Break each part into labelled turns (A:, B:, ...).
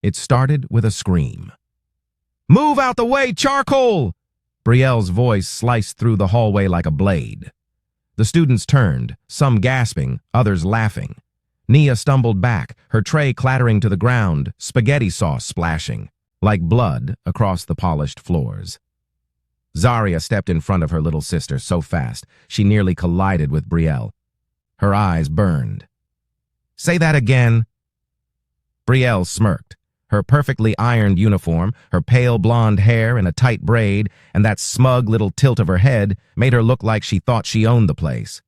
A: It started with a scream. "Move out the way, charcoal!" Brielle's voice sliced through the hallway like a blade. The students turned, some gasping, others laughing. Nia stumbled back, her tray clattering to the ground, spaghetti sauce splashing, like blood across the polished floors. Zarya stepped in front of her little sister so fast, she nearly collided with Brielle. Her eyes burned. "Say that again." Brielle smirked. Her perfectly ironed uniform, her pale blonde hair in a tight braid, and that smug little tilt of her head made her look like she thought she owned the place.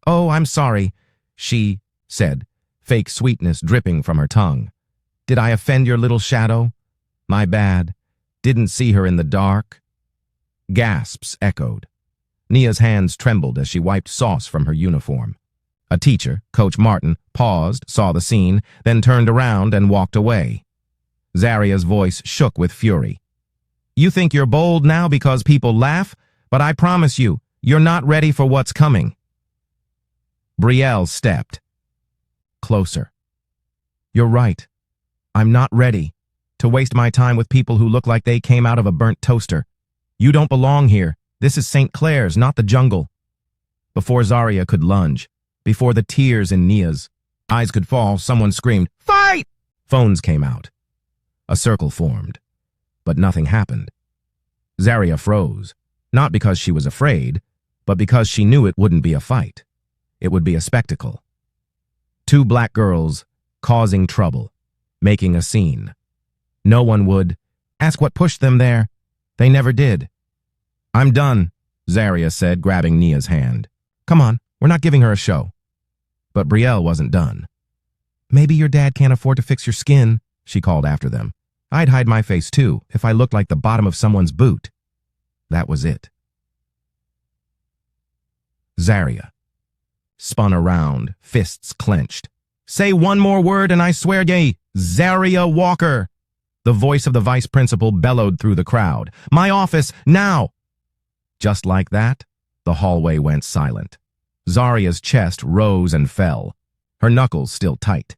A: "Oh, I'm sorry," she said, fake sweetness dripping from her tongue. "Did I offend your little shadow? My bad. Didn't see her in the dark." Gasps echoed. Nia's hands trembled as she wiped sauce from her uniform. A teacher, Coach Martin, paused, saw the scene, then turned around and walked away. Zarya's voice shook with fury. "You think you're bold now because people laugh, but I promise you, you're not ready for what's coming." Brielle stepped closer. "You're right. I'm not ready to waste my time with people who look like they came out of a burnt toaster. You don't belong here. This is St. Clair's, not the jungle." Before Zarya could lunge, before the tears in Nia's eyes could fall, someone screamed, "Fight!" Phones came out. A circle formed, but nothing happened. Zarya froze, not because she was afraid, but because she knew it wouldn't be a fight. It would be a spectacle. Two black girls causing trouble, making a scene. No one would ask what pushed them there. They never did. "I'm done," Zarya said, grabbing Nia's hand. "Come on, we're not giving her a show." But Brielle wasn't done. "Maybe your dad can't afford to fix your skin," she called after them. "I'd hide my face too, if I looked like the bottom of someone's boot." That was it. Zarya spun around, fists clenched. "Say one more word and I swear ye, Zarya Walker!" The voice of the vice principal bellowed through the crowd. "My office, now!" Just like that, the hallway went silent. Zarya's chest rose and fell, her knuckles still tight.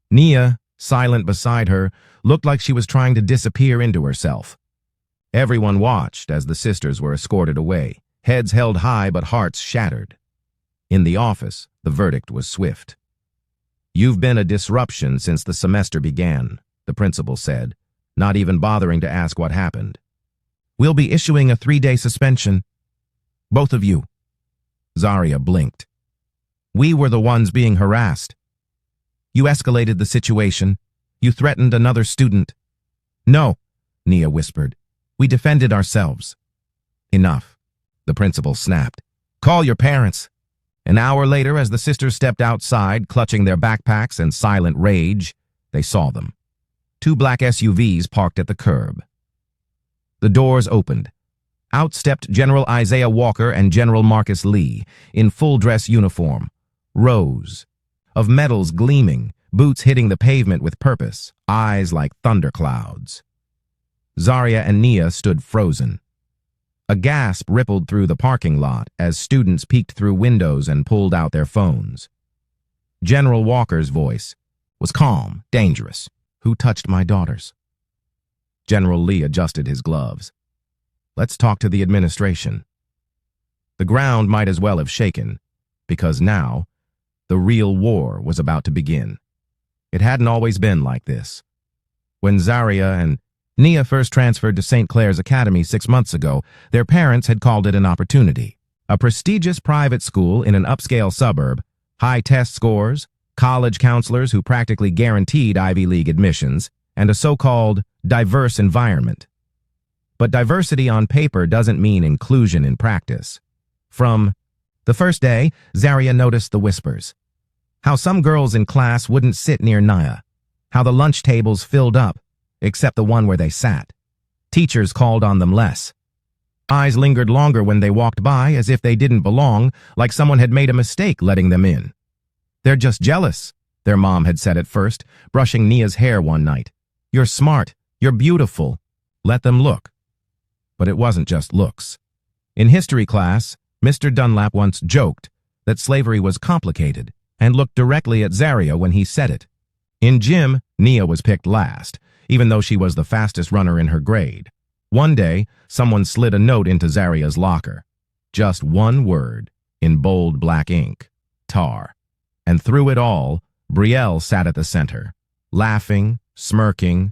A: Nia, silent beside her, looked like she was trying to disappear into herself. Everyone watched as the sisters were escorted away, heads held high but hearts shattered. In the office, the verdict was swift. "You've been a disruption since the semester began," the principal said, not even bothering to ask what happened. "We'll be issuing a 3-day suspension. Both of you." Zarya blinked. "We were the ones being harassed. You escalated the situation. You threatened another student." "No," Nia whispered. "We defended ourselves." "Enough," the principal snapped. "Call your parents." An hour later, as the sisters stepped outside, clutching their backpacks in silent rage, they saw them. 2 black SUVs parked at the curb. The doors opened. Out stepped General Isaiah Walker and General Marcus Lee, in full-dress uniform, rows of medals gleaming, boots hitting the pavement with purpose, eyes like thunderclouds. Zarya and Nia stood frozen. A gasp rippled through the parking lot as students peeked through windows and pulled out their phones. General Walker's voice was calm, dangerous. "Who touched my daughters?" General Lee adjusted his gloves. "Let's talk to the administration." The ground might as well have shaken, because now, the real war was about to begin. It hadn't always been like this. When Zarya and Nia first transferred to St. Clair's Academy 6 months ago, their parents had called it an opportunity. A prestigious private school in an upscale suburb, high test scores, college counselors who practically guaranteed Ivy League admissions, and a so-called diverse environment. But diversity on paper doesn't mean inclusion in practice. From the first day, Zarya noticed the whispers. How some girls in class wouldn't sit near Nia. How the lunch tables filled up, except the one where they sat. Teachers called on them less. Eyes lingered longer when they walked by, as if they didn't belong, like someone had made a mistake letting them in. "They're just jealous," their mom had said at first, brushing Nia's hair one night. "You're smart. You're beautiful. Let them look." But it wasn't just looks. In history class, Mr. Dunlap once joked that slavery was complicated and looked directly at Zarya when he said it. In gym, Nia was picked last, even though she was the fastest runner in her grade. One day, someone slid a note into Zaria's locker. Just one word, in bold black ink, tar. And through it all, Brielle sat at the center, laughing, smirking,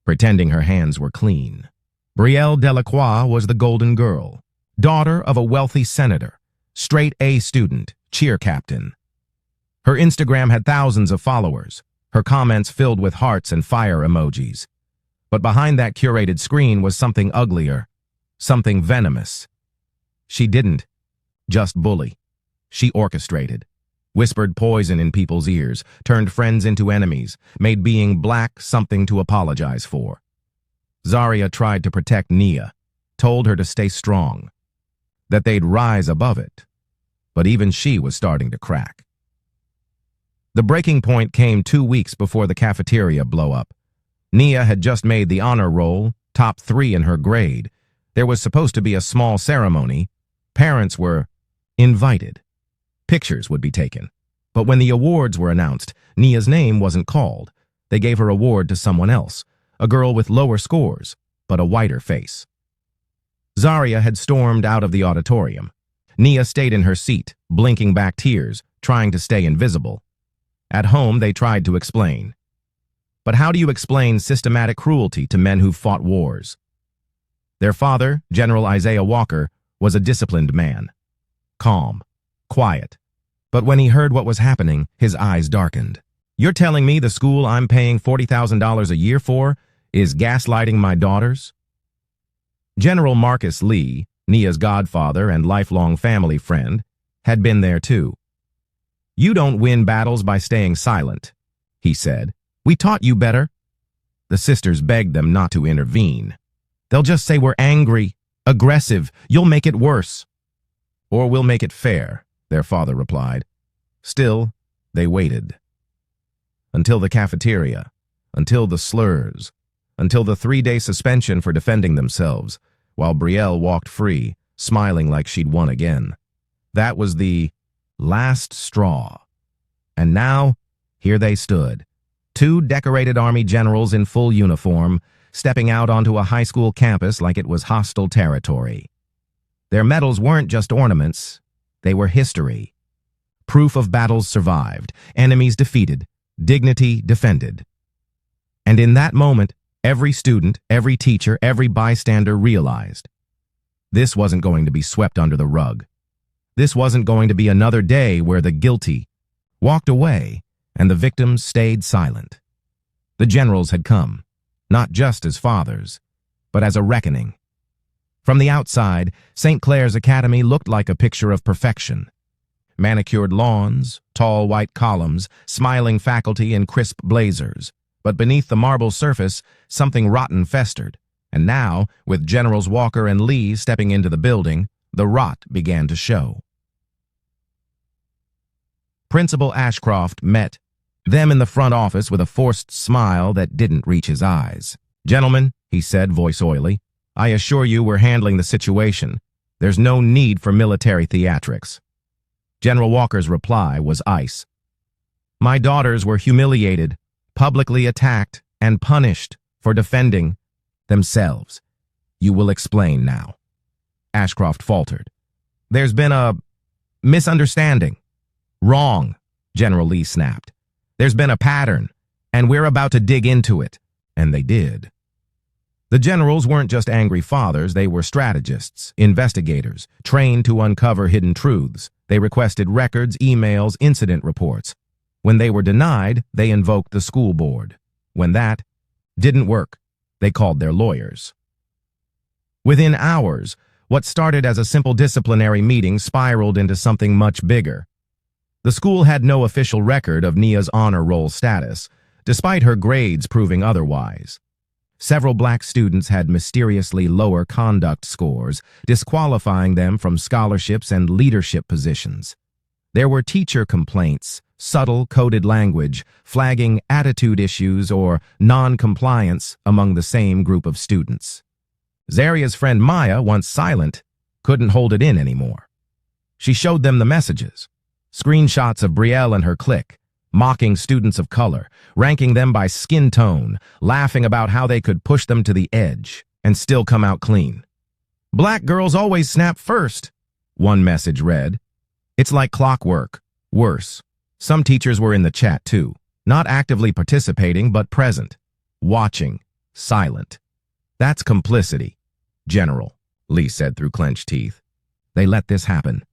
A: pretending her hands were clean. Brielle Delacroix was the golden girl, daughter of a wealthy senator, straight A student, cheer captain. Her Instagram had thousands of followers, her comments filled with hearts and fire emojis. But behind that curated screen was something uglier, something venomous. She didn't just bully. She orchestrated, whispered poison in people's ears, turned friends into enemies, made being black something to apologize for. Zaria tried to protect Nia, told her to stay strong, that they'd rise above it. But even she was starting to crack. The breaking point came 2 weeks before the cafeteria blow-up. Nia had just made the honor roll, top 3 in her grade. There was supposed to be a small ceremony. Parents were invited. Pictures would be taken. But when the awards were announced, Nia's name wasn't called. They gave her award to someone else, a girl with lower scores, but a whiter face. Zaria had stormed out of the auditorium. Nia stayed in her seat, blinking back tears, trying to stay invisible. At home, they tried to explain. But how do you explain systematic cruelty to men who've fought wars? Their father, General Isaiah Walker, was a disciplined man. Calm, quiet. But when he heard what was happening, his eyes darkened. You're telling me the school I'm paying $40,000 a year for is gaslighting my daughters? General Marcus Lee, Nia's godfather and lifelong family friend, had been there too. You don't win battles by staying silent, he said. We taught you better. The sisters begged them not to intervene. They'll just say we're angry, aggressive, you'll make it worse. Or we'll make it fair, their father replied. Still, they waited. Until the cafeteria, until the slurs, until the 3-day suspension for defending themselves, while Brielle walked free, smiling like she'd won again. That was the last straw. And now, here they stood, 2 decorated Army generals in full uniform, stepping out onto a high school campus like it was hostile territory. Their medals weren't just ornaments, they were history. Proof of battles survived, enemies defeated, dignity defended. And in that moment, every student, every teacher, every bystander realized this wasn't going to be swept under the rug. This wasn't going to be another day where the guilty walked away and the victims stayed silent. The generals had come, not just as fathers, but as a reckoning. From the outside, St. Clair's Academy looked like a picture of perfection. Manicured lawns, tall white columns, smiling faculty in crisp blazers. But beneath the marble surface, something rotten festered. And now, with Generals Walker and Lee stepping into the building, the rot began to show. Principal Ashcroft met them in the front office with a forced smile that didn't reach his eyes. Gentlemen, he said, voice oily, I assure you we're handling the situation. There's no need for military theatrics. General Walker's reply was ice. My daughters were humiliated, publicly attacked, and punished for defending themselves. You will explain now. Ashcroft faltered. There's been a misunderstanding. Wrong, General Lee snapped. There's been a pattern, and we're about to dig into it. And they did. The generals weren't just angry fathers, they were strategists, investigators, trained to uncover hidden truths. They requested records, emails, incident reports. When they were denied, they invoked the school board. When that didn't work, they called their lawyers. Within hours, what started as a simple disciplinary meeting spiraled into something much bigger. The school had no official record of Nia's honor roll status, despite her grades proving otherwise. Several black students had mysteriously lower conduct scores, disqualifying them from scholarships and leadership positions. There were teacher complaints, subtle coded language, flagging attitude issues or non-compliance among the same group of students. Zaria's friend Maya, once silent, couldn't hold it in anymore. She showed them the messages, screenshots of Brielle and her clique, mocking students of color, ranking them by skin tone, laughing about how they could push them to the edge and still come out clean. "Black girls always snap first," one message read. "It's like clockwork. Worse." Some teachers were in the chat too, not actively participating but present, watching, silent. "That's complicity, General," Lee said through clenched teeth. They let this happen.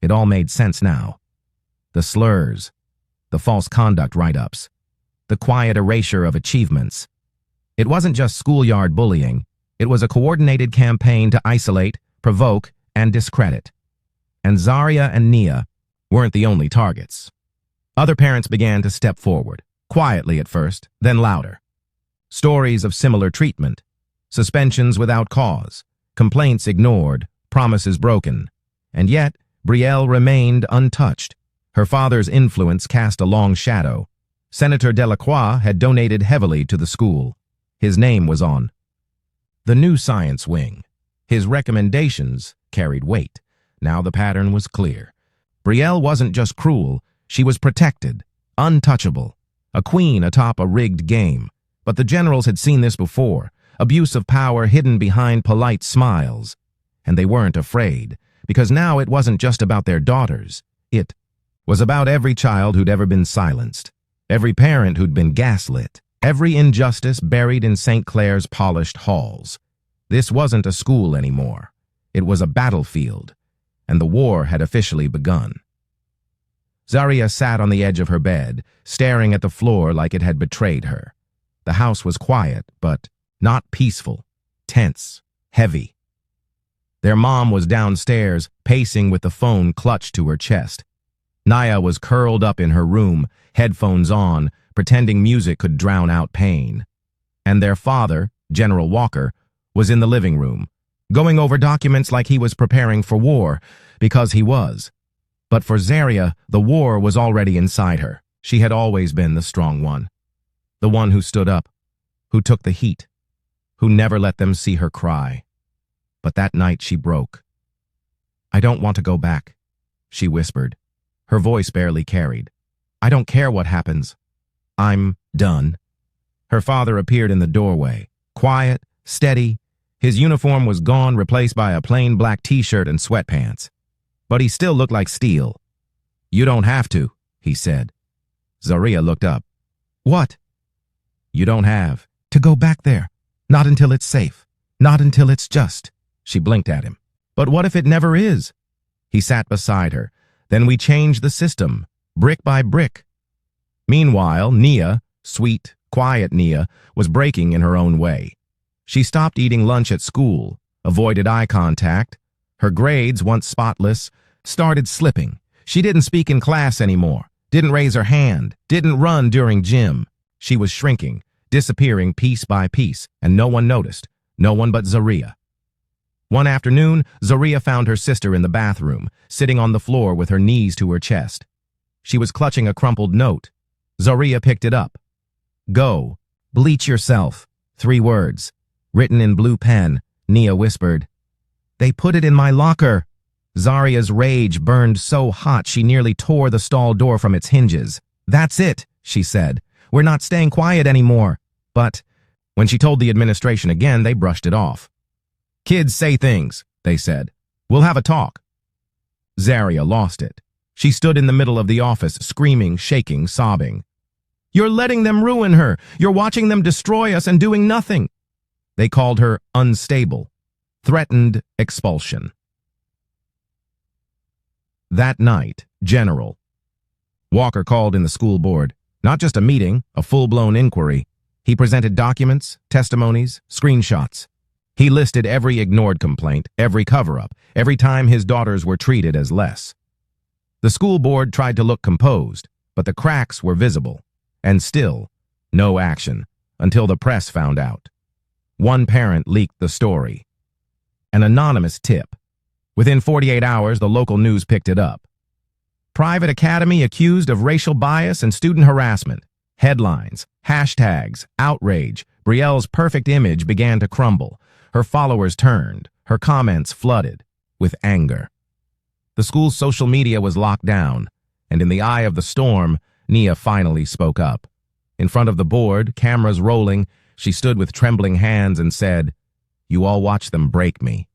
A: It all made sense now. The slurs, the false conduct write-ups, the quiet erasure of achievements. It wasn't just schoolyard bullying. It was a coordinated campaign to isolate, provoke, and discredit. And Zaria and Nia weren't the only targets. Other parents began to step forward, quietly at first, then louder. Stories of similar treatment, suspensions without cause, complaints ignored, promises broken. And yet, Brielle remained untouched. Her father's influence cast a long shadow. Senator Delacroix had donated heavily to the school. His name was on the new science wing. His recommendations carried weight. Now the pattern was clear. Brielle wasn't just cruel, she was protected, untouchable, a queen atop a rigged game. But the generals had seen this before, abuse of power hidden behind polite smiles. And they weren't afraid, because now it wasn't just about their daughters. It was about every child who'd ever been silenced, every parent who'd been gaslit, every injustice buried in St. Clair's polished halls. This wasn't a school anymore. It was a battlefield, and the war had officially begun. Zaria sat on the edge of her bed, staring at the floor like it had betrayed her. The house was quiet, but not peaceful, tense, heavy. Their mom was downstairs, pacing with the phone clutched to her chest. Naya was curled up in her room, headphones on, pretending music could drown out pain. And their father, General Walker, was in the living room, going over documents like he was preparing for war, because he was. But for Zaria, the war was already inside her. She had always been the strong one. The one who stood up, who took the heat, who never let them see her cry. But that night she broke. "I don't want to go back," she whispered. Her voice barely carried. "I don't care what happens. I'm done." Her father appeared in the doorway, quiet, steady. His uniform was gone, replaced by a plain black t-shirt and sweatpants. But he still looked like steel. "You don't have to," he said. Zaria looked up. "What?" "You don't have to go back there. Not until it's safe. Not until it's just." She blinked at him. "But what if it never is?" He sat beside her. "Then we change the system, brick by brick." Meanwhile, Nia, sweet, quiet Nia, was breaking in her own way. She stopped eating lunch at school, avoided eye contact. Her grades, once spotless, started slipping. She didn't speak in class anymore, didn't raise her hand, didn't run during gym. She was shrinking, disappearing piece by piece, and no one noticed, no one but Zaria. One afternoon, Zaria found her sister in the bathroom, sitting on the floor with her knees to her chest. She was clutching a crumpled note. Zaria picked it up. "Go. Bleach yourself." 3 words. Written in blue pen, Nia whispered. "They put it in my locker." Zaria's rage burned so hot she nearly tore the stall door from its hinges. "That's it," she said. "We're not staying quiet anymore." But when she told the administration again, they brushed it off. "Kids say things," they said. "We'll have a talk." Zaria lost it. She stood in the middle of the office, screaming, shaking, sobbing. "You're letting them ruin her. You're watching them destroy us and doing nothing." They called her unstable, threatened expulsion. That night, General Walker called in the school board. Not just a meeting, a full-blown inquiry. He presented documents, testimonies, screenshots. He listed every ignored complaint, every cover-up, every time his daughters were treated as less. The school board tried to look composed, but the cracks were visible. And still, no action, until the press found out. One parent leaked the story. An anonymous tip. Within 48 hours, the local news picked it up. Private academy accused of racial bias and student harassment. Headlines, hashtags, outrage. Brielle's perfect image began to crumble. Her followers turned, her comments flooded with anger. The school's social media was locked down, and in the eye of the storm, Nia finally spoke up. In front of the board, cameras rolling, she stood with trembling hands and said, "You all watch them break me.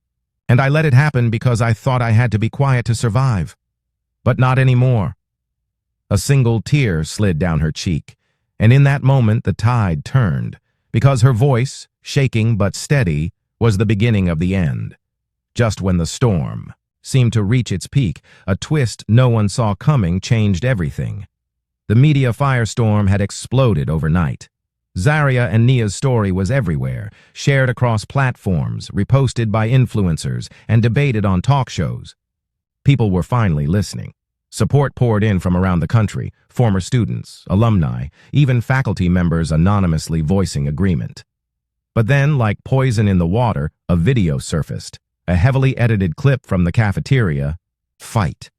A: And I let it happen because I thought I had to be quiet to survive. But not anymore." A single tear slid down her cheek, and in that moment the tide turned, because her voice, shaking but steady, was the beginning of the end. Just when the storm seemed to reach its peak, a twist no one saw coming changed everything. The media firestorm had exploded overnight. Zaria and Nia's story was everywhere, shared across platforms, reposted by influencers, and debated on talk shows. People were finally listening. Support poured in from around the country, former students, alumni, even faculty members anonymously voicing agreement. But then, like poison in the water, a video surfaced, a heavily edited clip from the cafeteria fight.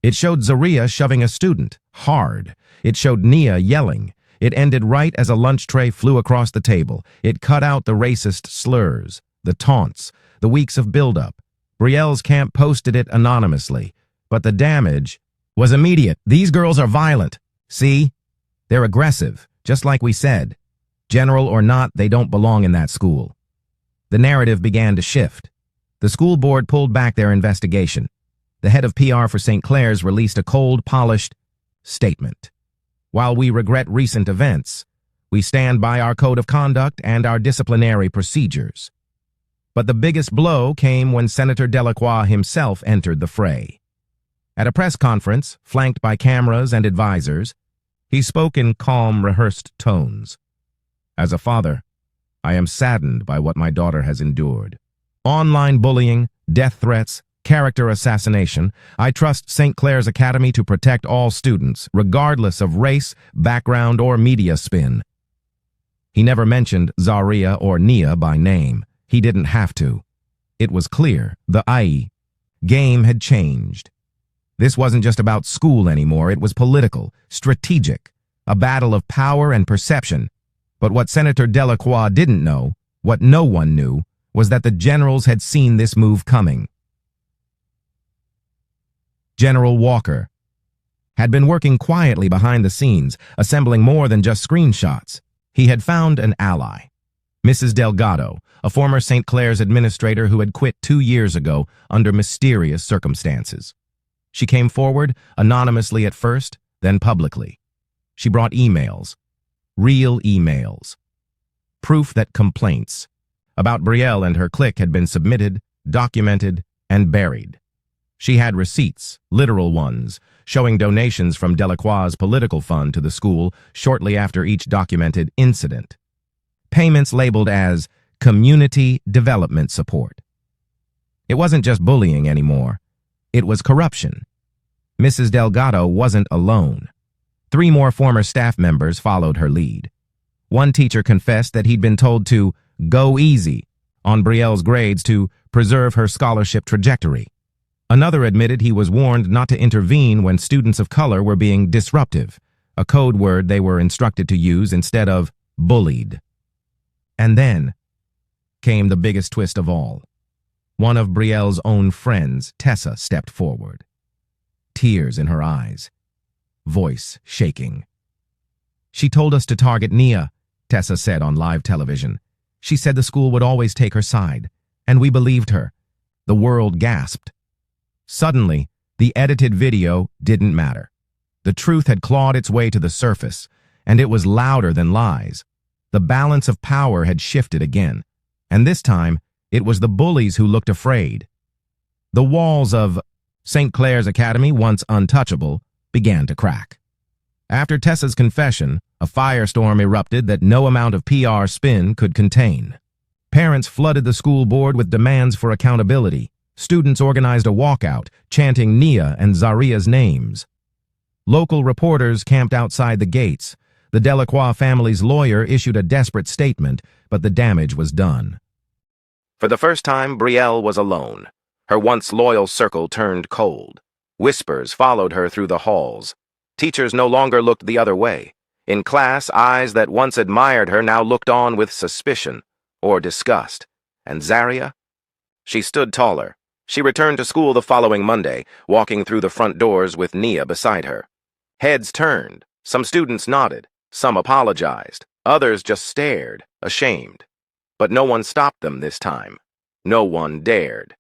A: It showed Zaria shoving a student, hard. It showed Nia yelling. It ended right as a lunch tray flew across the table. It cut out the racist slurs, the taunts, the weeks of buildup. Brielle's camp posted it anonymously, but the damage was immediate. "These girls are violent. See? They're aggressive, just like we said. General or not, they don't belong in that school." The narrative began to shift. The school board pulled back their investigation. The head of PR for St. Clair's released a cold, polished statement. "While we regret recent events, we stand by our code of conduct and our disciplinary procedures." But the biggest blow came when Senator Delacroix himself entered the fray. At a press conference, flanked by cameras and advisors, he spoke in calm, rehearsed tones. "As a father, I am saddened by what my daughter has endured. Online bullying, death threats, character assassination. I trust St. Clair's Academy to protect all students, regardless of race, background, or media spin." He never mentioned Zaria or Nia by name. He didn't have to. It was clear, the game had changed. This wasn't just about school anymore, it was political, strategic, a battle of power and perception. But what Senator Delacroix didn't know, what no one knew, was that the generals had seen this move coming. General Walker had been working quietly behind the scenes, assembling more than just screenshots. He had found an ally. Mrs. Delgado, a former St. Clair's administrator who had quit 2 years ago under mysterious circumstances. She came forward, anonymously at first, then publicly. She brought emails, real emails, proof that complaints about Brielle and her clique had been submitted, documented, and buried. She had receipts, literal ones, showing donations from Delacroix's political fund to the school shortly after each documented incident. Payments labeled as community development support. It wasn't just bullying anymore. It was corruption. Mrs. Delgado wasn't alone. 3 more former staff members followed her lead. One teacher confessed that he'd been told to go easy on Brielle's grades to preserve her scholarship trajectory. Another admitted he was warned not to intervene when students of color were being disruptive, a code word they were instructed to use instead of bullied. And then came the biggest twist of all. One of Brielle's own friends, Tessa, stepped forward. Tears in her eyes, voice shaking. "She told us to target Nia," Tessa said on live television. "She said the school would always take her side, and we believed her." The world gasped. Suddenly, the edited video didn't matter. The truth had clawed its way to the surface, and it was louder than lies. The balance of power had shifted again, and this time, it was the bullies who looked afraid. The walls of St. Clair's Academy, once untouchable, began to crack. After Tessa's confession, a firestorm erupted that no amount of PR spin could contain. Parents flooded the school board with demands for accountability. Students organized a walkout, chanting Nia and Zaria's names. Local reporters camped outside the gates. The Delacroix family's lawyer issued a desperate statement, but the damage was done. For the first time, Brielle was alone. Her once loyal circle turned cold. Whispers followed her through the halls. Teachers no longer looked the other way. In class, eyes that once admired her now looked on with suspicion or disgust. And Zaria? She stood taller. She returned to school the following Monday, walking through the front doors with Nia beside her. Heads turned, Some students nodded, some apologized, others just stared, ashamed. But no one stopped them this time. No one dared.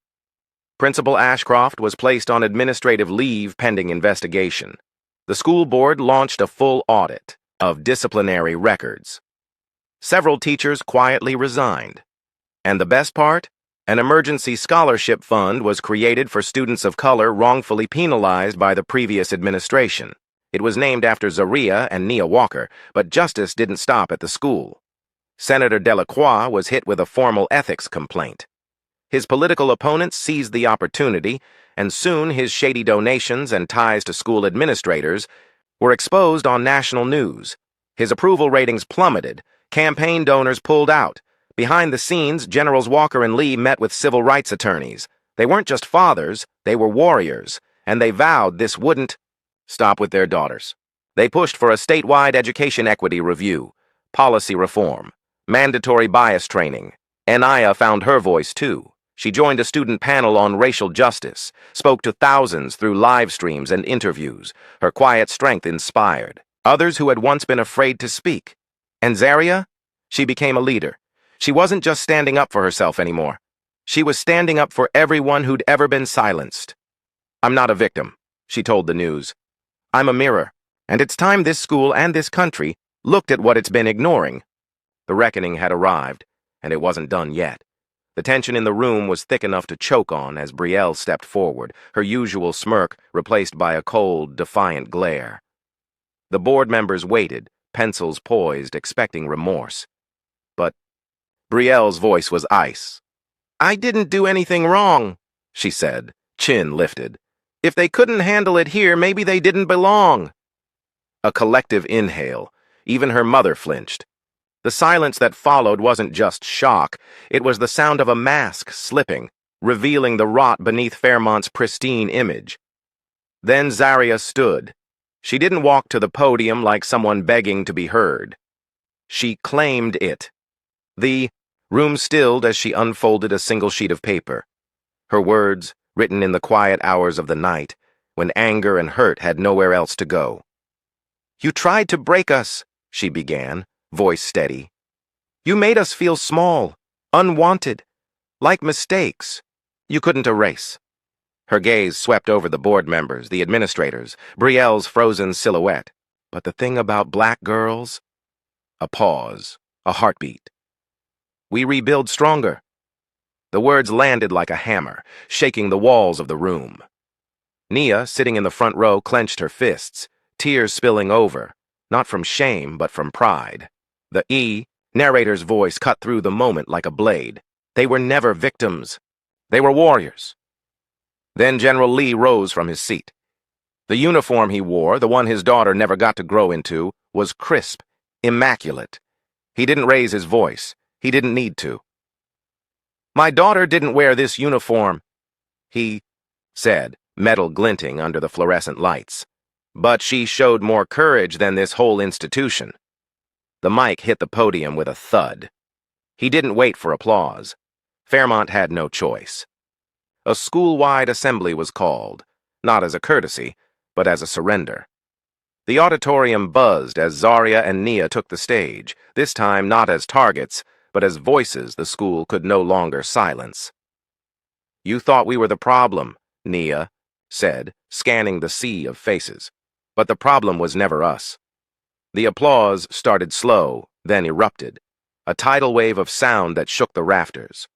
A: Principal Ashcroft was placed on administrative leave pending investigation. The school board launched a full audit of disciplinary records. Several teachers quietly resigned. And the best part? An emergency scholarship fund was created for students of color wrongfully penalized by the previous administration. It was named after Zaria and Nia Walker, but justice didn't stop at the school. Senator Delacroix was hit with a formal ethics complaint. His political opponents seized the opportunity, and soon his shady donations and ties to school administrators were exposed on national news. His approval ratings plummeted. Campaign donors pulled out. Behind the scenes, Generals Walker and Lee met with civil rights attorneys. They weren't just fathers, they were warriors, and they vowed this wouldn't stop with their daughters. They pushed for a statewide education equity review, policy reform, mandatory bias training. Anaya found her voice too. She joined a student panel on racial justice, spoke to thousands through live streams and interviews. Her quiet strength inspired others who had once been afraid to speak. And Zaria? She became a leader. She wasn't just standing up for herself anymore. She was standing up for everyone who'd ever been silenced. "I'm not a victim," she told the news. "I'm a mirror, and it's time this school and this country looked at what it's been ignoring." The reckoning had arrived, and it wasn't done yet. The tension in the room was thick enough to choke on as Brielle stepped forward, her usual smirk replaced by a cold, defiant glare. The board members waited, pencils poised, expecting remorse. But Brielle's voice was ice. "I didn't do anything wrong," she said, chin lifted. "If they couldn't handle it here, maybe they didn't belong." A collective inhale. Even her mother flinched. The silence that followed wasn't just shock. It was the sound of a mask slipping, revealing the rot beneath Fairmont's pristine image. Then Zaria stood. She didn't walk to the podium like someone begging to be heard. She claimed it. The room stilled as she unfolded a single sheet of paper. Her words, written in the quiet hours of the night, when anger and hurt had nowhere else to go. "You tried to break us," she began, voice steady. "You made us feel small, unwanted, like mistakes you couldn't erase." Her gaze swept over the board members, the administrators, Brielle's frozen silhouette. But the thing about black girls? A pause, a heartbeat. "We rebuild stronger." The words landed like a hammer, shaking the walls of the room. Nia, sitting in the front row, clenched her fists, tears spilling over, not from shame, but from pride. The narrator's voice cut through the moment like a blade. They were never victims. They were warriors. Then General Lee rose from his seat. The uniform he wore, the one his daughter never got to grow into, was crisp, immaculate. He didn't raise his voice. He didn't need to. "My daughter didn't wear this uniform," he said, metal glinting under the fluorescent lights. "But she showed more courage than this whole institution." The mic hit the podium with a thud. He didn't wait for applause. Fairmont had no choice. A school-wide assembly was called, not as a courtesy, but as a surrender. The auditorium buzzed as Zaria and Nia took the stage, this time not as targets, but as voices the school could no longer silence. "You thought we were the problem," Nia said, scanning the sea of faces. "But the problem was never us." The applause started slow, then erupted, a tidal wave of sound that shook the rafters.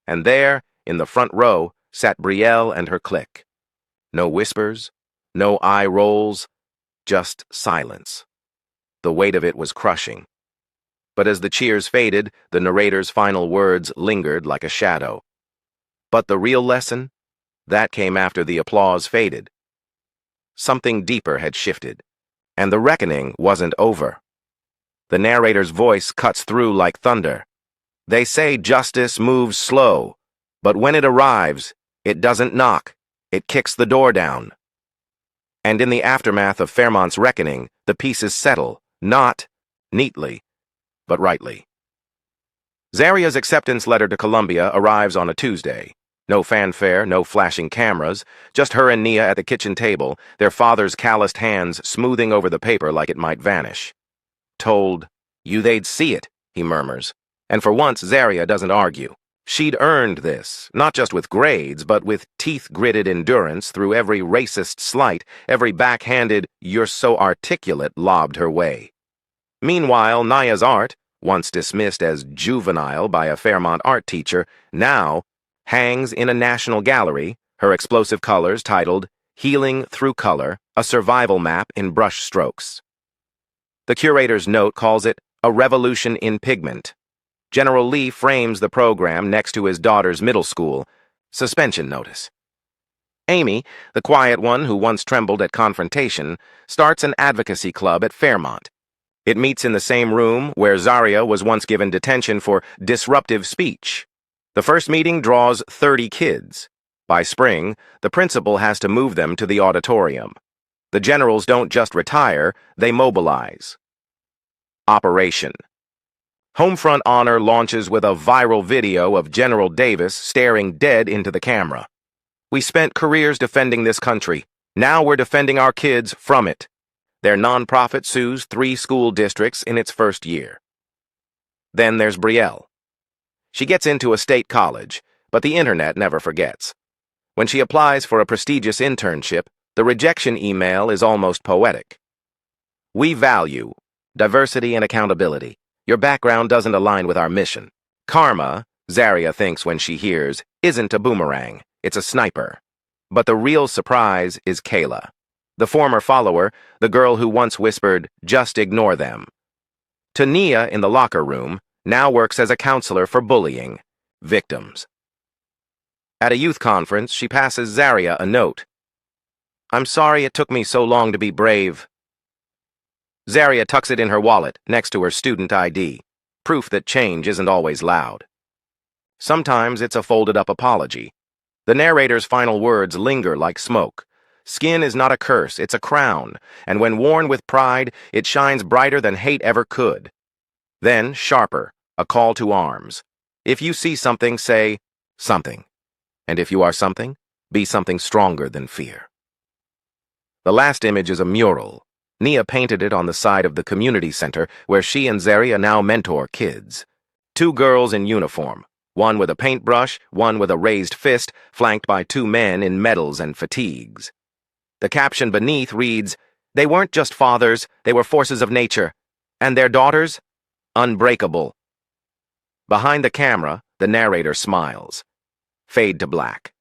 A: And there, in the front row, sat Brielle and her clique. No whispers, no eye rolls, just silence. The weight of it was crushing. But as the cheers faded, the narrator's final words lingered like a shadow. But the real lesson? That came after the applause faded. Something deeper had shifted, and the reckoning wasn't over. The narrator's voice cuts through like thunder. "They say justice moves slow, but when it arrives, it doesn't knock, it kicks the door down." And in the aftermath of Fairmont's reckoning, the pieces settle, not neatly, but rightly. Zaria's acceptance letter to Columbia arrives on a Tuesday. No fanfare, no flashing cameras, just her and Nia at the kitchen table, their father's calloused hands smoothing over the paper like it might vanish. Told you they'd see it, he murmurs. And for once, Zaria doesn't argue. She'd earned this, not just with grades, but with teeth-gritted endurance through every racist slight, every backhanded, "you're so articulate," lobbed her way. Meanwhile, Naya's art, once dismissed as juvenile by a Fairmont art teacher, now hangs in a national gallery, her explosive colors titled "Healing Through Color, a Survival Map in Brush Strokes." The curator's note calls it a revolution in pigment. General Lee frames the program next to his daughter's middle school suspension notice. Amy, the quiet one who once trembled at confrontation, starts an advocacy club at Fairmont. It meets in the same room where Zaria was once given detention for disruptive speech. The first meeting draws 30 kids. By spring, the principal has to move them to the auditorium. The generals don't just retire, they mobilize. Operation. Homefront Honor launches with a viral video of General Davis staring dead into the camera. "We spent careers defending this country. Now we're defending our kids from it." Their nonprofit sues 3 school districts in its first year. Then there's Brielle. She gets into a state college, but the internet never forgets. When she applies for a prestigious internship, the rejection email is almost poetic. "We value diversity and accountability. Your background doesn't align with our mission." Karma, Zaria thinks when she hears, isn't a boomerang, it's a sniper. But the real surprise is Kayla, the former follower, the girl who once whispered, "Just ignore them." To Nia in the locker room, now works as a counselor for bullying victims. At a youth conference, she passes Zaria a note. "I'm sorry it took me so long to be brave." Zaria tucks it in her wallet next to her student ID, proof that change isn't always loud. Sometimes it's a folded-up apology. The narrator's final words linger like smoke. Skin is not a curse, it's a crown, and when worn with pride, it shines brighter than hate ever could. Then, sharper, a call to arms. If you see something, say something. And if you are something, be something stronger than fear. The last image is a mural. Nia painted it on the side of the community center where she and Zaria now mentor kids. 2 girls in uniform, one with a paintbrush, one with a raised fist, flanked by 2 men in medals and fatigues. The caption beneath reads, "They weren't just fathers, they were forces of nature. And their daughters? Unbreakable." Behind the camera, the narrator smiles. Fade to black.